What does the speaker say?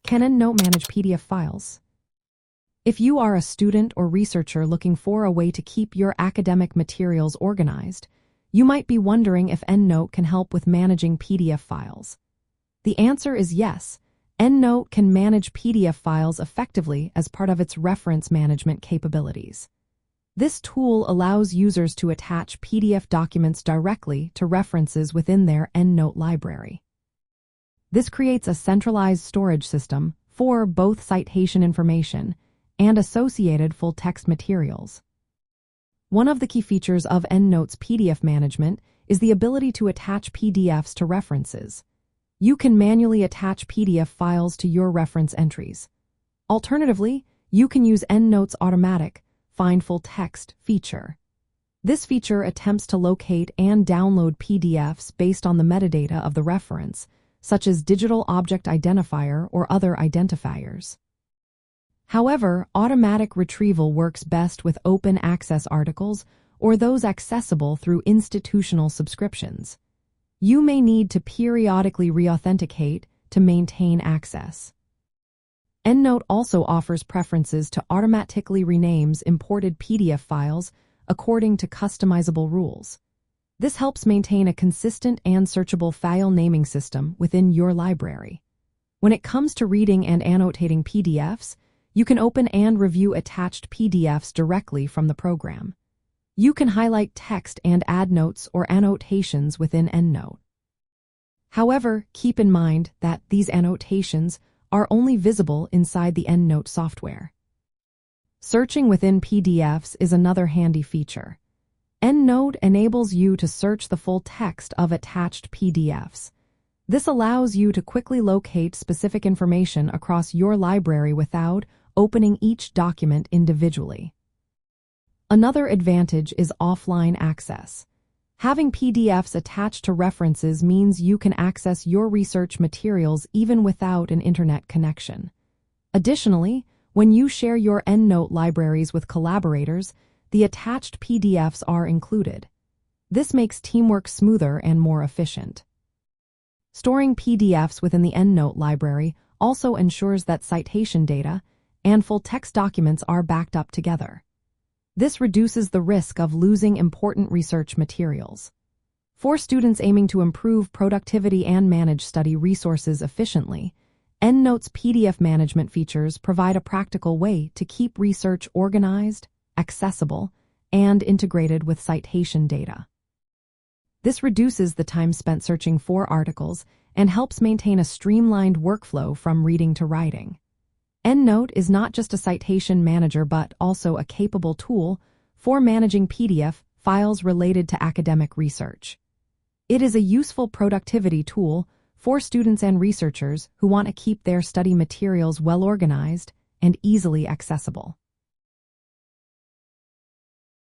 Can EndNote manage PDF files? If you are a student or researcher looking for a way to keep your academic materials organized, you might be wondering if EndNote can help with managing PDF files. The answer is yes. EndNote can manage PDF files effectively as part of its reference management capabilities. This tool allows users to attach PDF documents directly to references within their EndNote library. This creates a centralized storage system for both citation information and associated full-text materials. One of the key features of EndNote's PDF management is the ability to attach PDFs to references. You can manually attach PDF files to your reference entries. Alternatively, you can use EndNote's automatic Find Full Text feature. This feature attempts to locate and download PDFs based on the metadata of the reference, such as digital object identifier or other identifiers. However, automatic retrieval works best with open access articles or those accessible through institutional subscriptions. You may need to periodically re-authenticate to maintain access. EndNote also offers preferences to automatically renames imported PDF files according to customizable rules. This helps maintain a consistent and searchable file naming system within your library. When it comes to reading and annotating PDFs, you can open and review attached PDFs directly from the program. You can highlight text and add notes or annotations within EndNote. However, keep in mind that these annotations are only visible inside the EndNote software. Searching within PDFs is another handy feature. EndNote enables you to search the full text of attached PDFs. This allows you to quickly locate specific information across your library without opening each document individually. Another advantage is offline access. Having PDFs attached to references means you can access your research materials even without an internet connection. Additionally, when you share your EndNote libraries with collaborators, the attached PDFs are included. This makes teamwork smoother and more efficient. Storing PDFs within the EndNote library also ensures that citation data and full-text documents are backed up together. This reduces the risk of losing important research materials. For students aiming to improve productivity and manage study resources efficiently, EndNote's PDF management features provide a practical way to keep research organized, accessible, and integrated with citation data. This reduces the time spent searching for articles and helps maintain a streamlined workflow from reading to writing. EndNote is not just a citation manager but also a capable tool for managing PDF files related to academic research. It is a useful productivity tool for students and researchers who want to keep their study materials well organized and easily accessible.